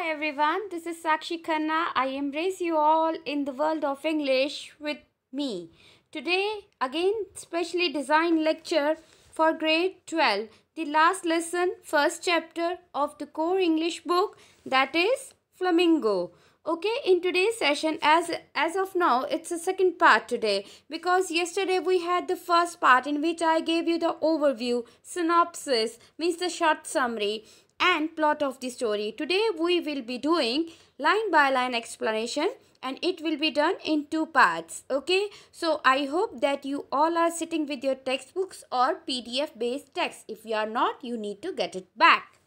Hi everyone, this is Sakshi Khanna. I embrace you all in the world of English with me. Today, again, specially designed lecture for grade 12, the last lesson, first chapter of the core English book, that is Flamingo. Okay, in today's session, as of now, it's the second part today because yesterday we had the first part in which I gave you the overview, synopsis, means the short summary and plot of the story. Today we will be doing line by line explanation and it will be done in two parts. Okay, so I hope that you all are sitting with your textbooks or PDF based text. If you are not, you need to get it back.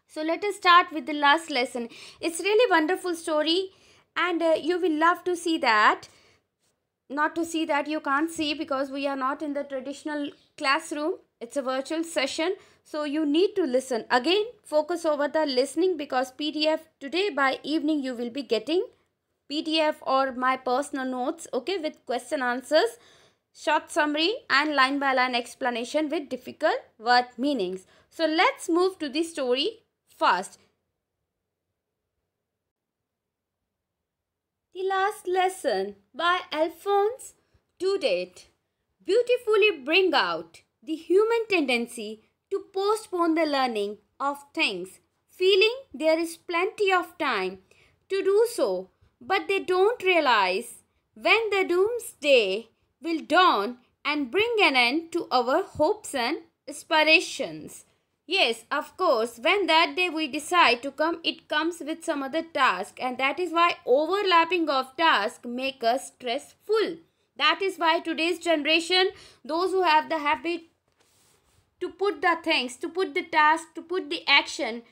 So let us start with the last lesson. It's really wonderful story and you will love to see that. Not to see that, you can't see because we are not in the traditional classroom. It's a virtual session. So you need to listen. Again, focus over the listening because PDF today by evening you will be getting PDF or my personal notes, okay, with question answers, short summary and line by line explanation with difficult word meanings. So let's move to the story first. The last lesson by Alphonse Daudet beautifully bring out the human tendency to postpone the learning of things, feeling there is plenty of time to do so, but they don't realize when the doomsday will dawn and bring an end to our hopes and aspirations. Yes, of course, when that day we decide to come, it comes with some other task, and that is why overlapping of tasks make us stressful. That is why today's generation, those who have the habit to put the things, to put the task, to put the action,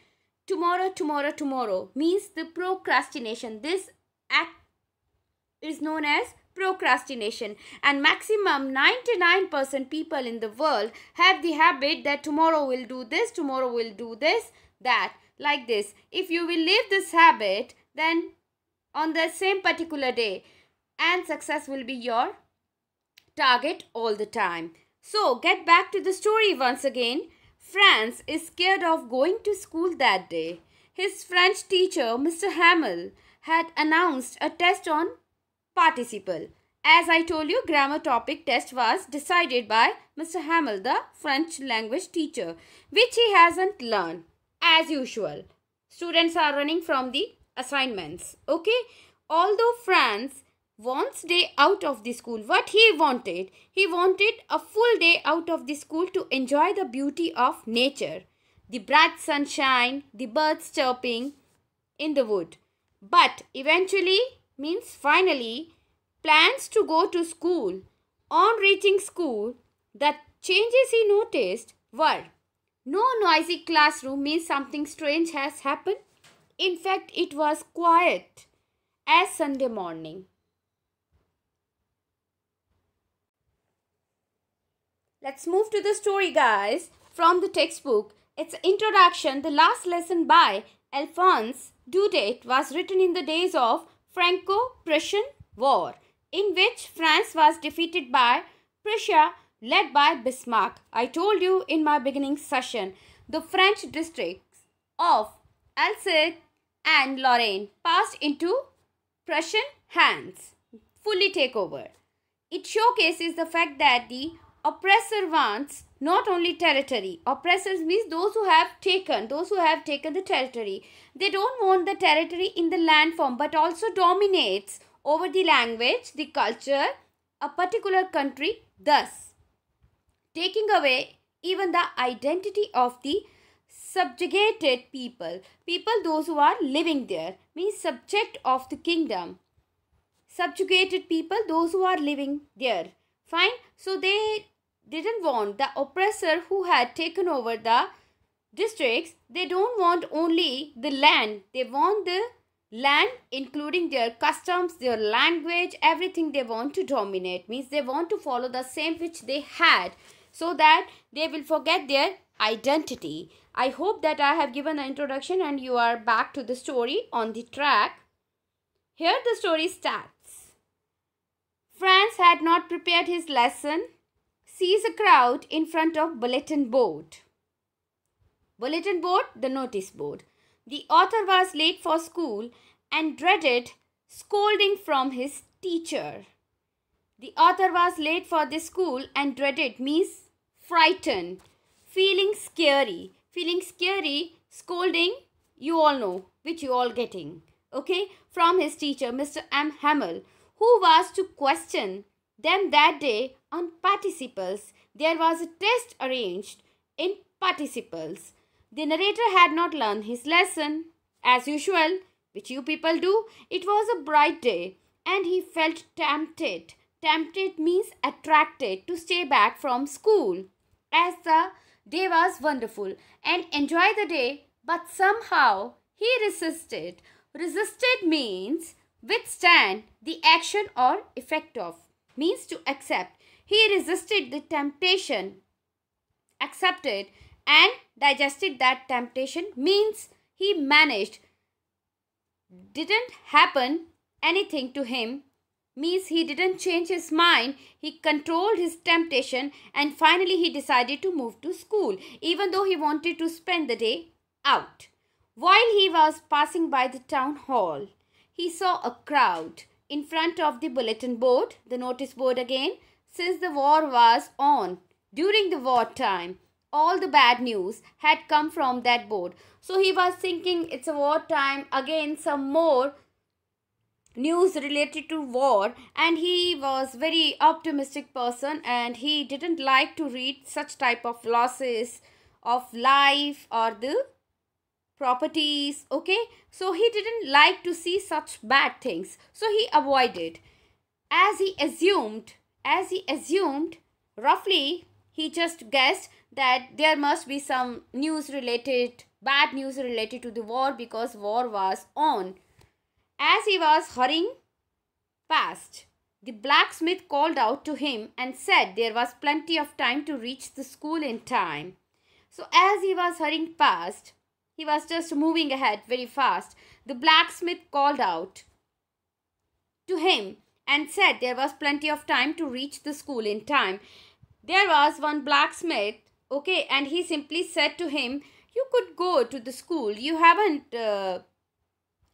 tomorrow, means the procrastination. This act is known as procrastination, and maximum 99% people in the world have the habit that tomorrow will do this, that, like this. If you will leave this habit, then on the same particular day, and success will be your target all the time. So get back to the story once again. Franz is scared of going to school that day. His French teacher, Mr. Hamel, had announced a test on participle. As I told you, grammar topic test was decided by Mr. Hamel, the French language teacher, which he hasn't learned. As usual, students are running from the assignments. Okay, although Franz wants day out of the school, what he wanted a full day out of the school to enjoy the beauty of nature, the bright sunshine, the birds chirping in the wood. But eventually, means finally, plans to go to school. On reaching school, the changes he noticed were no noisy classroom, means something strange has happened. In fact, it was quiet as Sunday morning. Let's move to the story, guys, from the textbook. Its introduction, the last lesson by Alphonse Daudet, was written in the days of Franco-Prussian War, in which France was defeated by Prussia, led by Bismarck. I told you in my beginning session, the French districts of Alsace and Lorraine passed into Prussian hands, fully take over. It showcases the fact that the oppressor wants not only territory. Oppressors means those who have taken the territory. They don't want the territory in the land form, but also dominates over the language, the culture, a particular country, thus taking away even the identity of the subjugated people. Those who are living there, means subject of the kingdom. Subjugated people, those who are living there. Fine. So they didn't want the oppressor who had taken over the districts. They don't want only the land. They want the land including their customs, their language, everything they want to dominate. Means they want to follow the same which they had, so that they will forget their identity. I hope that I have given an introduction and you are back to the story on the track. Here the story starts. Franz had not prepared his lesson. Sees a crowd in front of bulletin board. Bulletin board, the notice board. The author was late for school and dreaded scolding from his teacher. The author was late for the school and dreaded means frightened, feeling scary. Feeling scary, scolding, you all know, which you all getting. Okay, from his teacher, Mr. M. Hamel, who was to question them that day on participles. There was a test arranged in participles. The narrator had not learned his lesson. As usual, which you people do, it was a bright day and he felt tempted. Tempted means attracted to stay back from school, as the day was wonderful and enjoy the day, but somehow he resisted. Resisted means withstand the action or effect of, means to accept. He resisted the temptation, accepted and digested that temptation, means he managed. Didn't happen anything to him, means he didn't change his mind. He controlled his temptation and finally he decided to move to school, even though he wanted to spend the day out. While he was passing by the town hall, he saw a crowd in front of the bulletin board, the notice board again, since the war was on. During the war time, all the bad news had come from that board. So he was thinking it's a war time, again some more news related to war, and he was very optimistic person and he didn't like to read such type of losses of life or the properties. Okay, so he didn't like to see such bad things, so he avoided. As he assumed roughly, he just guessed that there must be some bad news related to the war because war was on. As he was hurrying past, the blacksmith called out to him and said there was plenty of time to reach the school in time. So as he was hurrying past, he was just moving ahead very fast. The blacksmith called out to him and said there was plenty of time to reach the school in time. There was one blacksmith, okay, and he simply said to him, you could go to the school. You haven't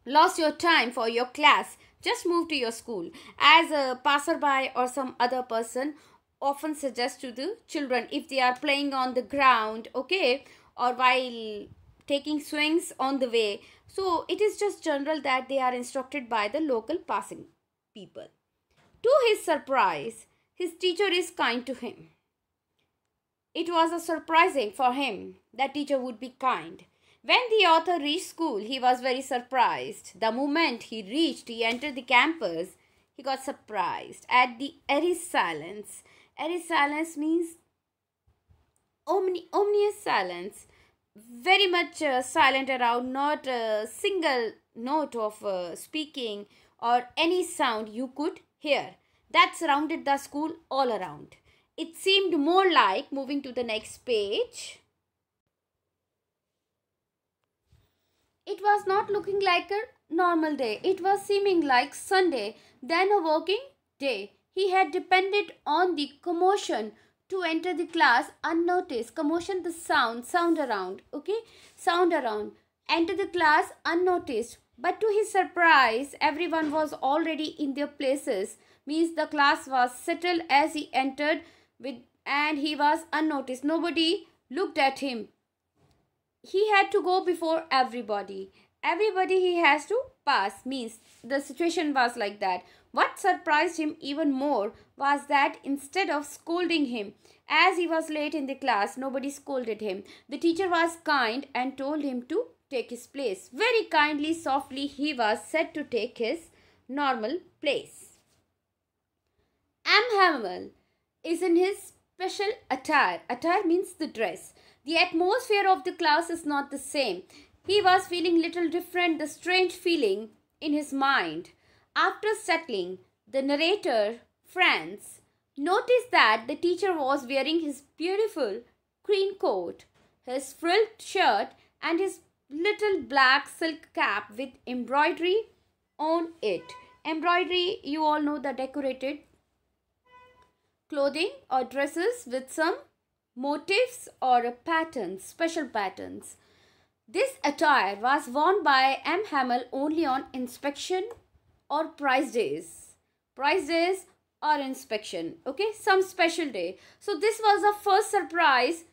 lost your time for your class, just move to your school. As a passerby or some other person often suggests to the children if they are playing on the ground, okay, or while taking swings on the way, so it is just general that they are instructed by the local passing people. To his surprise, his teacher is kind to him. It was a surprising for him that teacher would be kind. When the author reached school, he was very surprised. The moment he entered the campus, he got surprised at the airy silence. Airy silence means ominous silence. Very much silent around, not a single note of speaking or any sound you could hear. That surrounded the school all around. It seemed more like, moving to the next page, it was not looking like a normal day. It was seeming like Sunday, then a working day. He had depended on the commotion to enter the class unnoticed. Commotion, the sound around, okay? Sound around. Enter the class unnoticed. But to his surprise, everyone was already in their places. Means the class was settled as he entered and he was unnoticed. Nobody looked at him. He had to go before everybody. Everybody he has to pass, means the situation was like that. What surprised him even more was that instead of scolding him as he was late in the class, nobody scolded him. The teacher was kind and told him to take his place. Very kindly, softly, he was said to take his normal place. M. Hamel is in his special attire. Attire means the dress. The atmosphere of the class is not the same. He was feeling little different, the strange feeling in his mind. After settling, the narrator, Franz, noticed that the teacher was wearing his beautiful green coat, his frilled shirt and his little black silk cap with embroidery on it. Embroidery, you all know, the decorated clothing or dresses with some motifs or patterns, special patterns. This attire was worn by M. Hamel only on inspection or prize days. Prize days or inspection. Okay, some special day. So this was the first surprise.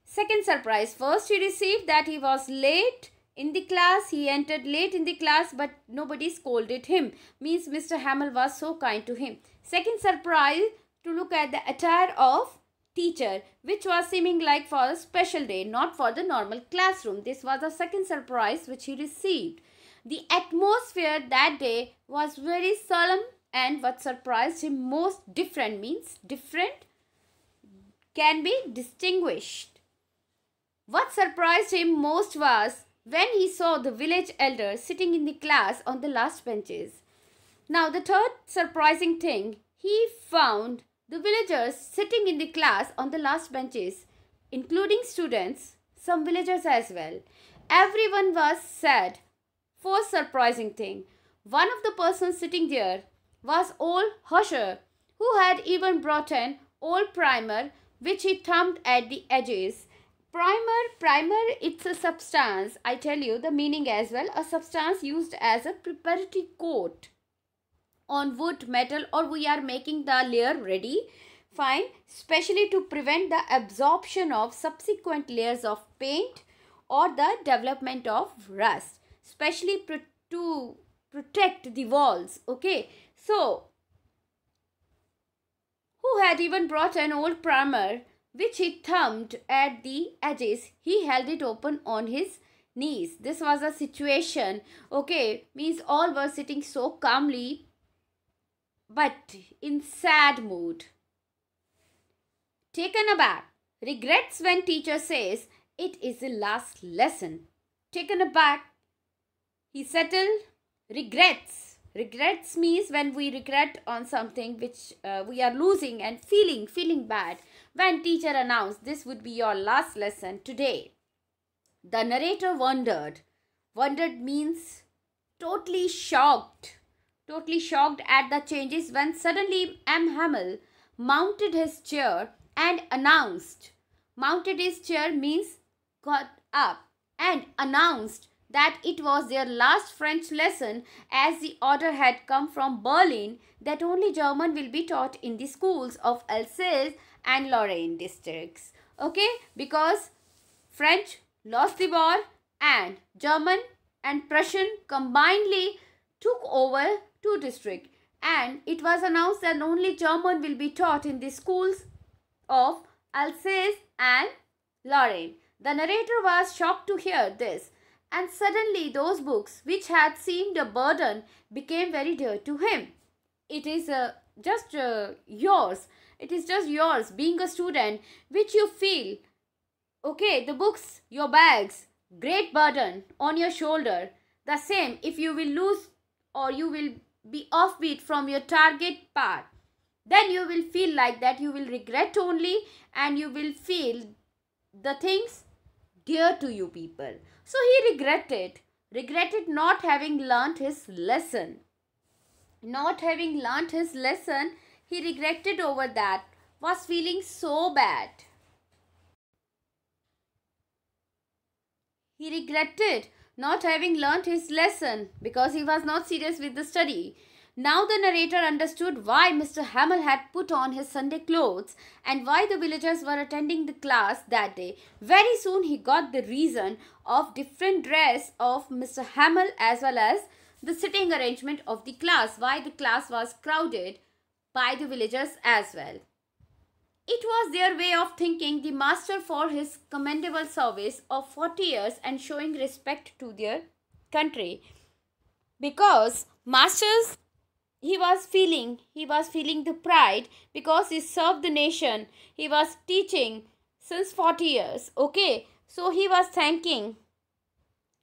Second surprise. First he received that he was late in the class. He entered late in the class, but nobody scolded him. Means Mr. Hamel was so kind to him. Second surprise, to look at the attire of teacher, which was seeming like for a special day, not for the normal classroom. This was the second surprise which he received. The atmosphere that day was very solemn, and what surprised him most, different, means different can be distinguished. What surprised him most was when he saw the village elders sitting in the class on the last benches. Now the third surprising thing, he found the villagers sitting in the class on the last benches, including students, some villagers as well. Everyone was sad. Fourth surprising thing, one of the persons sitting there was old Husher, who had even brought an old primer which he thumbed at the edges. Primer, it's a substance, I tell you the meaning as well, a substance used as a preparatory coat on wood, metal, or we are making the layer ready, fine, especially to prevent the absorption of subsequent layers of paint or the development of rust, especially to protect the walls. Okay, so who had even brought an old primer which he thumbed at the edges. He held it open on his knees. This was a situation, okay, means all were sitting so calmly but in sad mood. Taken aback, regrets when teacher says it is the last lesson. Taken aback, he settled. Regrets means when we regret on something which we are losing and feeling bad. When teacher announced this would be your last lesson today, the narrator wondered. Wondered means totally shocked at the changes when suddenly M. Hamel mounted his chair and announced. Mounted his chair means got up and announced that it was their last French lesson, as the order had come from Berlin that only German will be taught in the schools of Alsace and Lorraine districts. Okay, because French lost the war and German and Prussian combinedly took over two districts, and it was announced that only German will be taught in the schools of Alsace and Lorraine. The narrator was shocked to hear this, and suddenly those books which had seemed a burden became very dear to him. It is just yours. It is just yours, being a student, which you feel, okay, the books, your bags, great burden on your shoulder. The same, if you will lose or you will be offbeat from your target path, then you will feel like that, you will regret only, and you will feel the things dear to you people. So he regretted not having learnt his lesson. Not having learnt his lesson, he regretted over that, was feeling so bad. He regretted not having learnt his lesson because he was not serious with the study. Now the narrator understood why Mr. Hamel had put on his Sunday clothes and why the villagers were attending the class that day. Very soon he got the reason of different dress of Mr. Hamel as well as the sitting arrangement of the class, why the class was crowded by the villagers as well. It was their way of thanking the master for his commendable service of 40 years and showing respect to their country. Because masters, he was feeling the pride because he served the nation. He was teaching since 40 years. Okay, so he was thanking.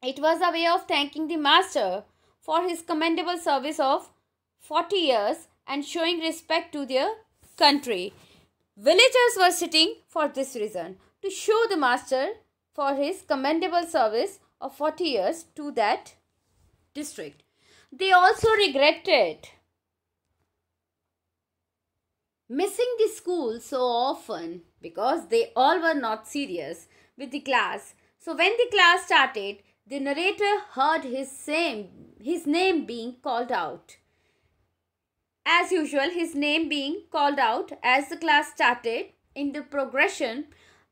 It was a way of thanking the master for his commendable service of 40 years and showing respect to their country. Villagers were sitting for this reason, to show the master for his commendable service of 40 years to that district. They also regretted missing the school so often because they all were not serious with the class. So when the class started, the narrator heard his name being called out. As usual, his name being called out as the class started in the progression.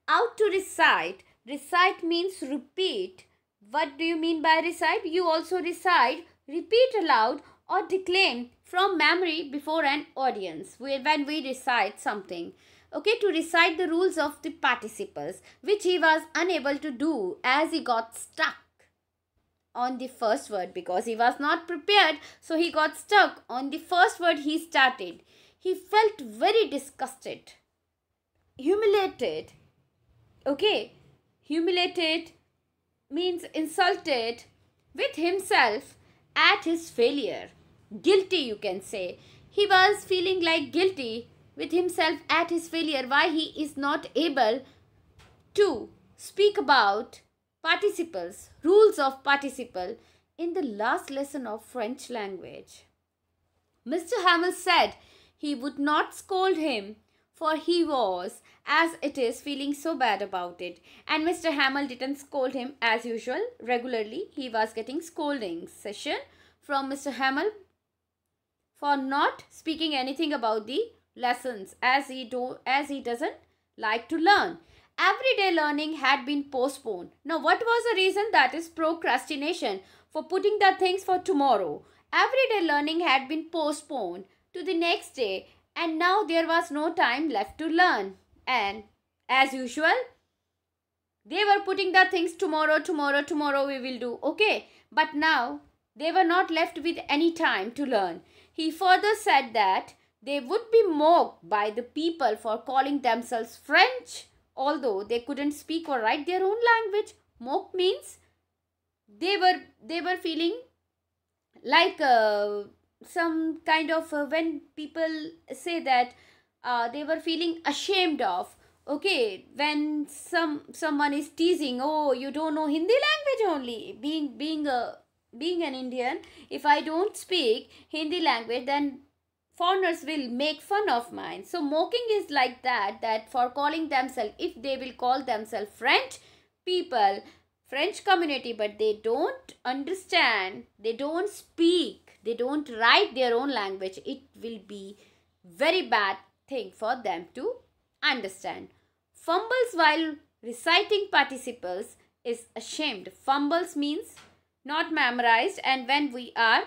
Out to recite. Recite means repeat. What do you mean by recite? You also recite, repeat aloud or declaim from memory before an audience when we recite something. Okay, to recite the rules of the participles, which he was unable to do as he got stuck on the first word because he was not prepared. So he got stuck on the first word he started. He felt very disgusted, humiliated. Okay, humiliated means insulted with himself at his failure. Guilty, you can say. He was feeling like guilty with himself at his failure. Why he is not able to speak about participles, rules of participle in the last lesson of French language. Mr. Hamel said he would not scold him, for he was, as it is, feeling so bad about it. And Mr. Hamel didn't scold him as usual. Regularly, he was getting scolding session from Mr. Hamel for not speaking anything about the lessons as he doesn't like to learn. Everyday learning had been postponed. Now, what was the reason? That is procrastination, for putting the things for tomorrow. Everyday learning had been postponed to the next day, and now there was no time left to learn. And as usual, they were putting the things tomorrow we will do. Okay, but now they were not left with any time to learn. He further said that they would be mocked by the people for calling themselves French, although they couldn't speak or write their own language. Mock means they were feeling like some kind of when people say that they were feeling ashamed of. Okay, when someone is teasing, oh, you don't know Hindi language only. Being an Indian, if I don't speak Hindi language, then foreigners will make fun of mine. So mocking is like that for calling themselves, if they will call themselves French people, French community, but they don't understand, they don't speak, they don't write their own language, it will be very bad thing for them to understand. Fumbles while reciting participles is ashamed. Fumbles means not memorized, and when we are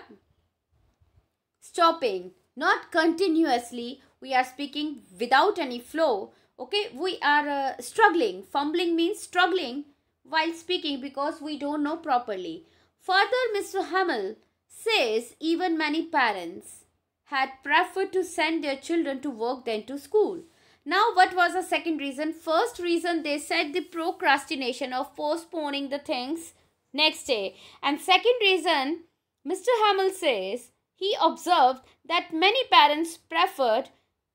stopping, not continuously, we are speaking without any flow. Okay, we are struggling. Fumbling means struggling while speaking because we don't know properly. Further, Mr. Hamel says even many parents had preferred to send their children to work than to school. Now, what was the second reason? First reason, they said the procrastination of postponing the things next day. And second reason, Mr. Hamel says he observed that many parents preferred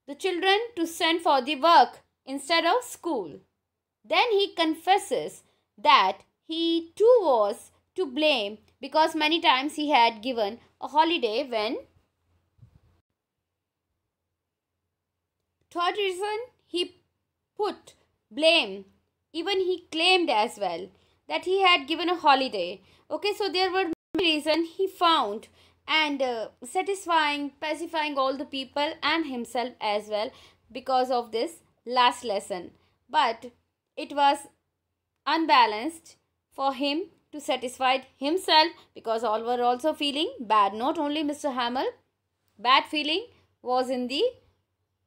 the children to send for the work instead of school. Then he confesses that he too was to blame because many times he had given a holiday when. Third reason, he put blame. Even he claimed as well that he had given a holiday. Okay, so there were many reasons he found, and pacifying all the people and himself as well because of this last lesson. But it was unbalanced for him to satisfy himself because all were also feeling bad. Not only Mr. Hamel, bad feeling was in the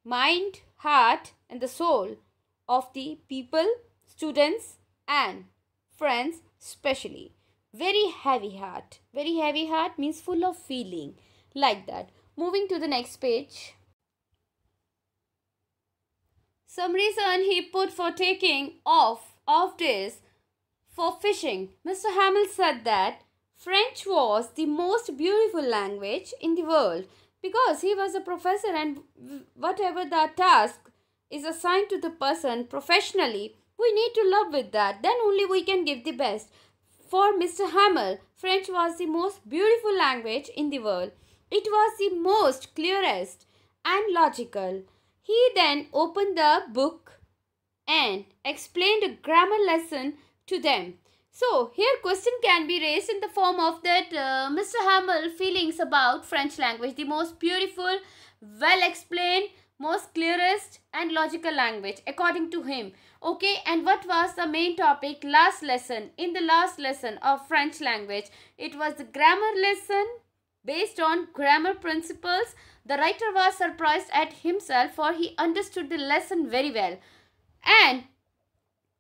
mind, heart and the soul of the people, students and friends especially. Very heavy heart. Very heavy heart means full of feeling like that. Moving to the next page. Some reason he put for taking off days for fishing. Mr. Hamel said that French was the most beautiful language in the world because he was a professor, and whatever the task is assigned to the person professionally, we need to love with that. Then only we can give the best. For Mr. Hamel, French was the most beautiful language in the world. It was the most clearest and logical. He then opened the book and explained a grammar lesson to them. So here question can be raised in the form of that Mr. Hamel feelings about French language, the most beautiful, well explained, most clearest and logical language according to him. Okay, and what was the main topic last lesson? In the last lesson of French language, it was the grammar lesson based on grammar principles. The writer was surprised at himself for he understood the lesson very well. And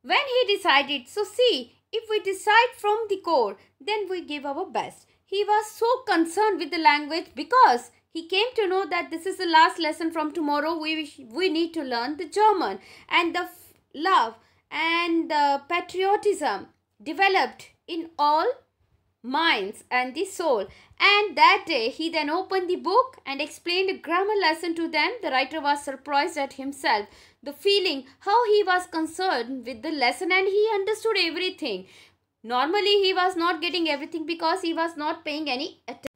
when he decided, so see, if we decide from the core, then we give our best. He was so concerned with the language because he came to know that this is the last lesson. From tomorrow we need to learn the German, and the love and the patriotism developed in all minds and the soul. And that day he then opened the book and explained a grammar lesson to them. The writer was surprised at himself, the feeling how he was concerned with the lesson, and he understood everything. Normally he was not getting everything because he was not paying any attention.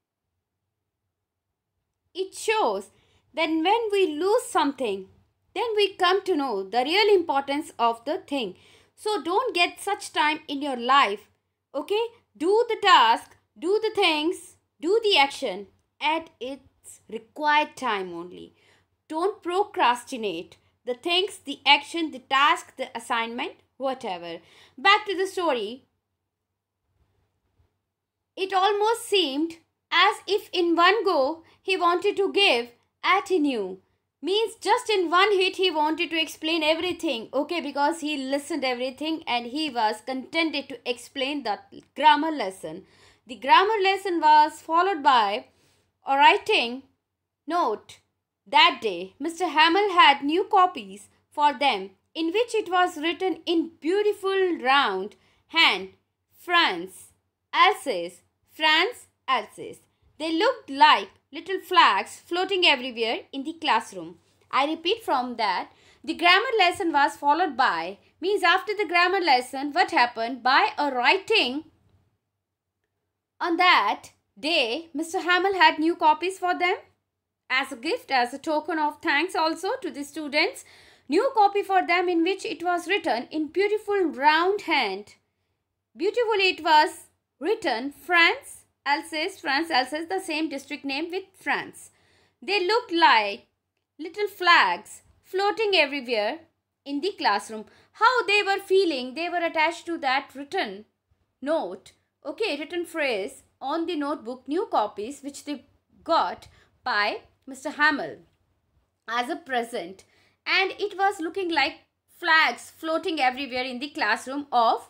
It shows that when we lose something, then we come to know the real importance of the thing. So don't get such time in your life. Okay, do the task, do the things, do the action at its required time only. Don't procrastinate the things, the action, the task, the assignment, whatever. Back to the story. It almost seemed as if in one go he wanted to give at he knew. Means just in one hit he wanted to explain everything. Okay, because he listened everything and he was contented to explain the grammar lesson. The grammar lesson was followed by a writing note. That day, Mr. Hamel had new copies for them in which it was written in beautiful round hand, France, Alsace, France, Alsace. They looked like little flags floating everywhere in the classroom. I repeat from that. The grammar lesson was followed by, means after the grammar lesson, what happened? By a writing. On that day, Mr. Hamel had new copies for them as a gift, as a token of thanks also to the students. New copy for them in which it was written in beautiful round hand. Beautifully it was written France, Alsace, France, Alsace, the same district name with France. They looked like little flags floating everywhere in the classroom. How they were feeling, they were attached to that written note, okay, written phrase on the notebook, new copies which they got by Mr. Hamel as a present. And it was looking like flags floating everywhere in the classroom of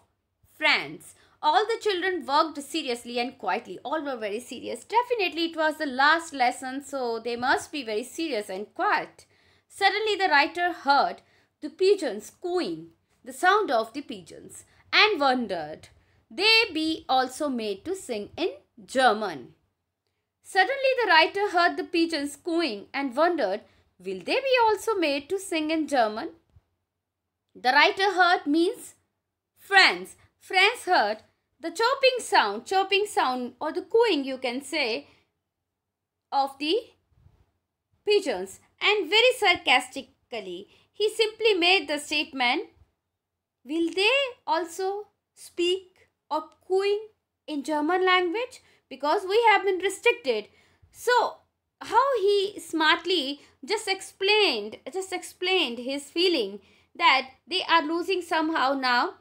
France. All the children worked seriously and quietly. All were very serious. Definitely it was the last lesson, so they must be very serious and quiet. Suddenly the writer heard the pigeons cooing, the sound of the pigeons, and wondered, they be also made to sing in German. Suddenly the writer heard the pigeons cooing and wondered, will they be also made to sing in German? The writer heard means France. France heard the chirping sound or the cooing you can say of the pigeons, and very sarcastically he simply made the statement, will they also speak or cooing in German language? Because we have been restricted. So how he smartly just explained his feeling that they are losing somehow now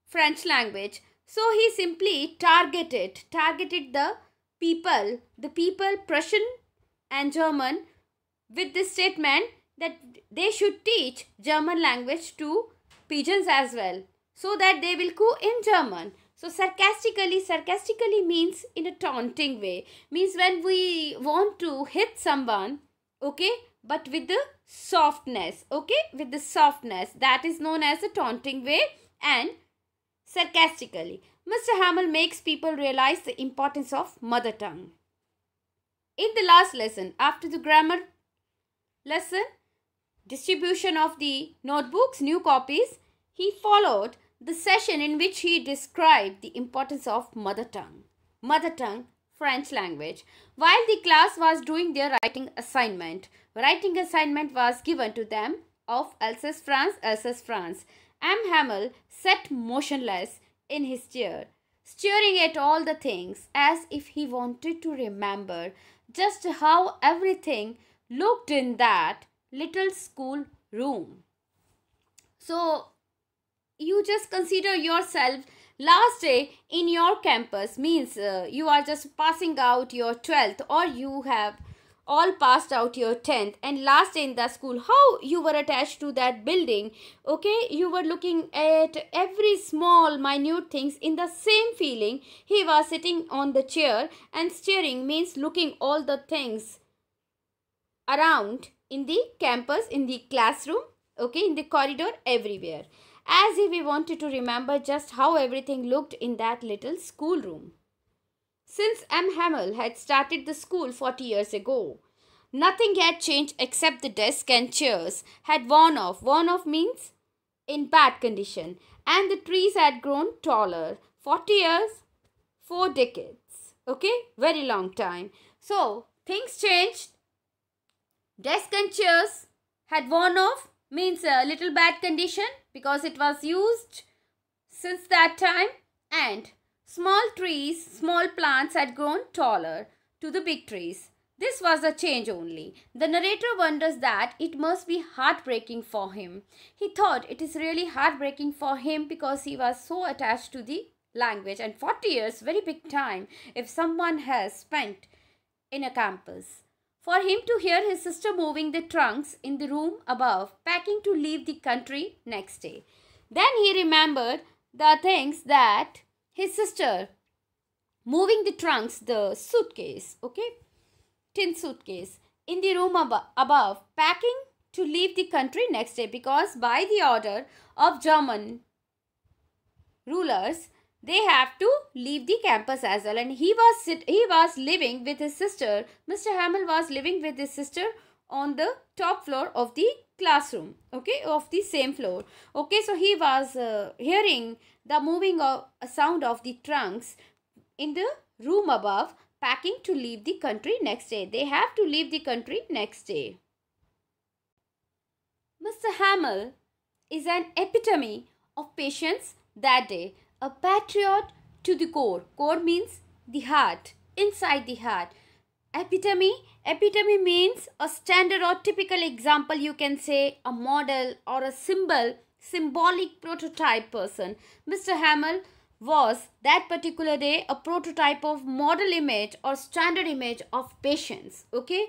French language. So he simply targeted the people Prussian and German with this statement that they should teach German language to pigeons as well, so that they will coo in German. So sarcastically means in a taunting way, means when we want to hit someone, okay, but with the softness, okay, with the softness, that is known as a taunting way. And sarcastically, Mr. Hamel makes people realize the importance of mother tongue. In the last lesson, after the grammar lesson, distribution of the notebooks, new copies, he followed the session in which he described the importance of mother tongue, French language. While the class was doing their writing assignment was given to them of Alsace, France. M. Hamel sat motionless in his chair, staring at all the things as if he wanted to remember just how everything looked in that little school room. So, you just consider yourself last day in your campus means you are just passing out your 12th, or you have all passed out your 10th, and last day in the school, how you were attached to that building. Okay, you were looking at every small minute things. In the same feeling, he was sitting on the chair and staring means looking all the things around in the campus, in the classroom, okay, in the corridor, everywhere, as if he wanted to remember just how everything looked in that little schoolroom. Since M. Hamel had started the school 40 years ago, nothing had changed except the desks and chairs had worn off. Worn off means in bad condition. And the trees had grown taller. 40 years, 4 decades. Okay, very long time. So, things changed. Desk and chairs had worn off, means a little bad condition because it was used since that time, and small trees, small plants had grown taller to the big trees. This was a change only. The narrator wonders that it must be heartbreaking for him. He thought it is really heartbreaking for him because he was so attached to the language, and 40 years, very big time if someone has spent in a campus. For him to hear his sister moving the trunks in the room above, packing to leave the country next day. Then he remembered the things that his sister moving the trunks, the suitcase, okay, tin suitcase, in the room above, packing to leave the country next day, because by the order of German rulers, they have to leave the campus as well. And he was living with his sister. Mr. Hamel was living with his sister on the top floor of the classroom, okay, of the same floor. Okay, so he was hearing the moving of a sound of the trunks in the room above, packing to leave the country next day. They have to leave the country next day. Mr. Hamel is an epitome of patience that day. A patriot to the core. Core means the heart, inside the heart. Epitome means a standard or typical example, you can say a model or a symbolic prototype person. Mr. Hamel was that particular day a prototype of model image or standard image of patience. Okay,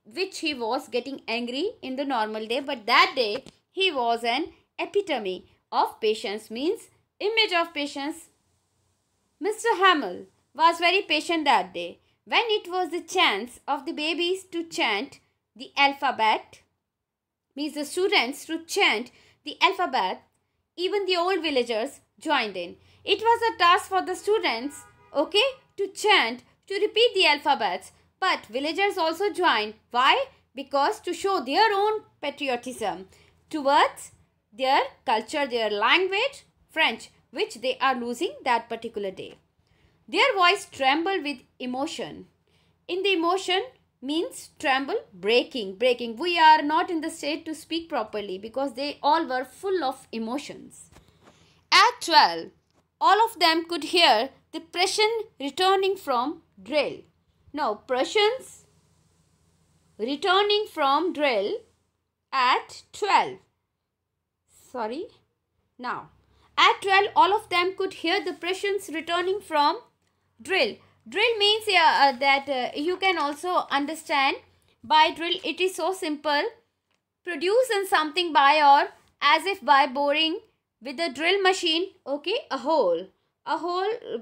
which he was getting angry in the normal day, but that day he was an epitome of patience, means image of patience. Mr. Hamel was very patient that day. When it was the chance of the babies to chant the alphabet, means the students to chant the alphabet, even the old villagers joined in. It was a task for the students, okay, to chant, to repeat the alphabets. But villagers also joined. Why? Because to show their own patriotism towards their culture, their language, French, which they are losing that particular day. Their voice trembled with emotion. In the emotion means tremble, breaking. We are not in the state to speak properly because they all were full of emotions. At 12, all of them could hear the Prussian returning from drill. Now, Prussians returning from drill at 12. Now, at 12, all of them could hear the Prussians returning from drill. Drill means that you can also understand by drill. It is so simple. Producing something by, or as if by boring with a drill machine. Okay, a hole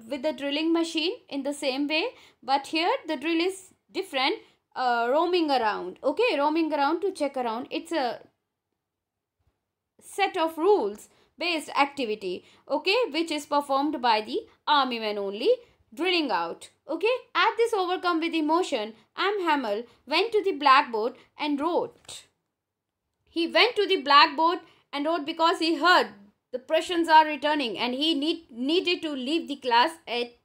with the drilling machine in the same way. But here the drill is different. Roaming around. Okay, roaming around to check around. It's a set of rules based activity, okay, which is performed by the army men only, drilling out. Okay, at this overcome with emotion, M. Hamel went to the blackboard and wrote. He went to the blackboard and wrote because he heard the Prussians are returning and he needed to leave the class at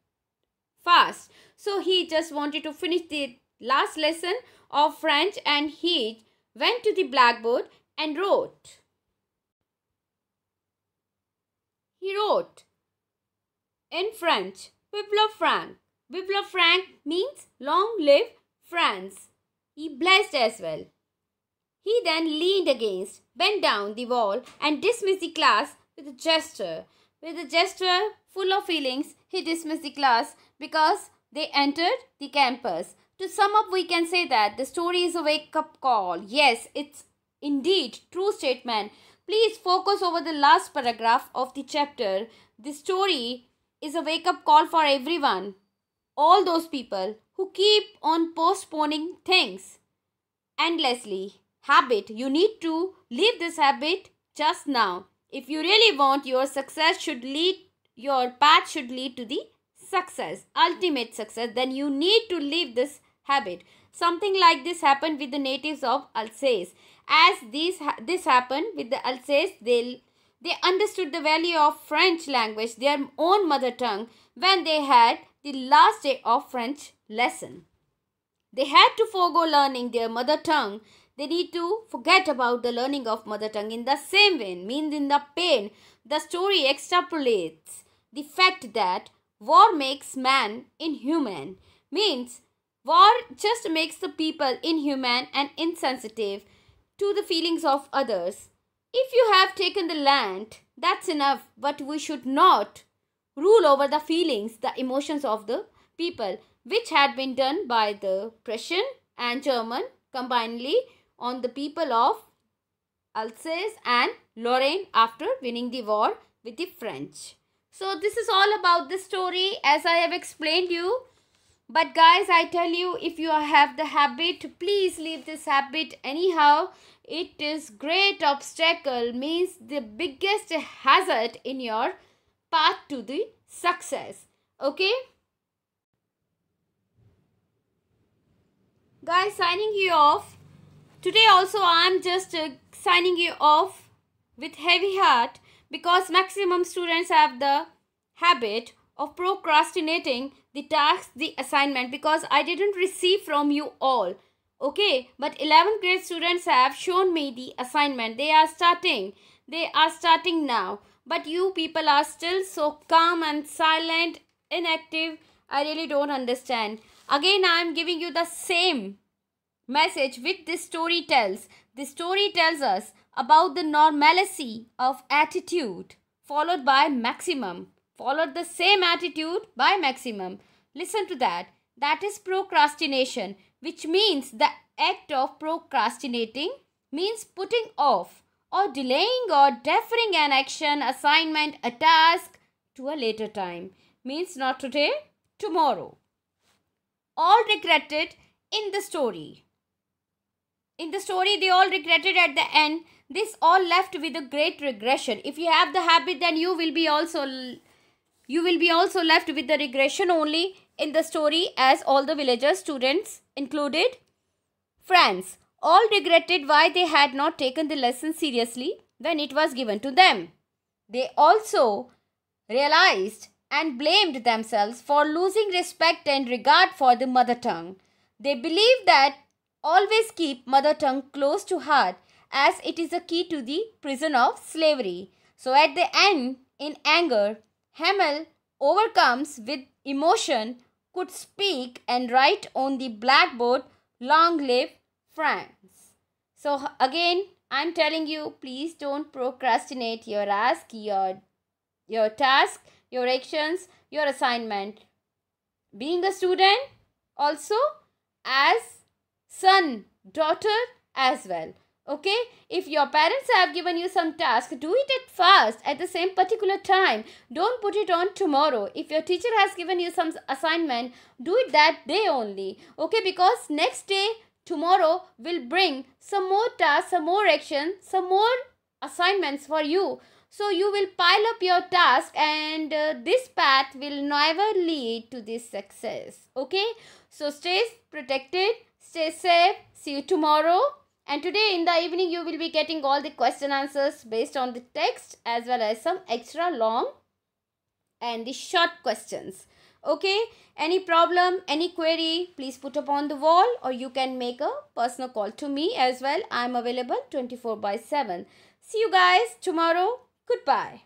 fast. So he just wanted to finish the last lesson of French and he went to the blackboard and wrote. He wrote, In French, vive le franc. Vive le franc means long live France. He blessed as well. He then leaned against, bent down the wall and dismissed the class with a gesture. With a gesture full of feelings, he dismissed the class because they entered the campus. To sum up, we can say that the story is a wake-up call. Yes, it's indeed true statement. Please focus over the last paragraph of the chapter. The story is a wake-up call for everyone. All those people who keep on postponing things endlessly. Habit. You need to leave this habit just now. If you really want your success your path should lead to the success, ultimate success, then you need to leave this habit. Something like this happened with the natives of Alsace. As this happened with the Alsace, they understood the value of French language, their own mother tongue, when they had the last day of French lesson. They had to forego learning their mother tongue. They need to forget about the learning of mother tongue. In the same way, means in the pain, the story extrapolates the fact that war makes man inhuman. Means war just makes the people inhuman and insensitive to the feelings of others. If you have taken the land, that's enough, but we should not rule over the feelings, the emotions of the people, which had been done by the Prussian and German combinedly on the people of Alsace and Lorraine after winning the war with the French. So this is all about the story as I have explained you. But guys, I tell you, if you have the habit, please leave this habit anyhow. It is great obstacle, means the biggest hazard in your path to the success. Okay? Guys, signing you off. Today also I am just signing you off with heavy heart because maximum students have the habit of procrastinating the task, the assignment, because I didn't receive from you all. Okay, but 11th grade students have shown me the assignment. They are starting now. But you people are still so calm and silent, inactive. I really don't understand. Again, I am giving you the same message which this story tells. This story tells us about the normalcy of attitude followed by maximum. Followed the same attitude by maximum. Listen to that. That is procrastination, which means the act of procrastinating means putting off or delaying or deferring an action, assignment, a task to a later time. Means not today, tomorrow. All regretted in the story. In the story, they all regretted at the end. This all left with a great regression. If you have the habit, then you will be also left with the regression only in the story, as all the villagers, students included. Friends all regretted why they had not taken the lesson seriously when it was given to them. They also realized and blamed themselves for losing respect and regard for the mother tongue. They believed that always keep mother tongue close to heart, as it is the key to the prison of slavery. So at the end, in anger, Hamel, overcomes with emotion, could speak and write on the blackboard, "Long live France." So again, I'm telling you, please don't procrastinate your task, your actions, your assignment. Being a student, also as son, daughter as well. Okay, if your parents have given you some task, do it at fast at the same particular time. Don't put it on tomorrow. If your teacher has given you some assignment, do it that day only. Okay, because next day, tomorrow will bring some more tasks, some more action, some more assignments for you. So you will pile up your task, and this path will never lead to this success. Okay, so stay protected, stay safe. See you tomorrow. And today in the evening, you will be getting all the question answers based on the text, as well as some extra long and the short questions. Okay, any problem, any query, please put up on the wall, or you can make a personal call to me as well. I am available 24/7. See you guys tomorrow. Goodbye.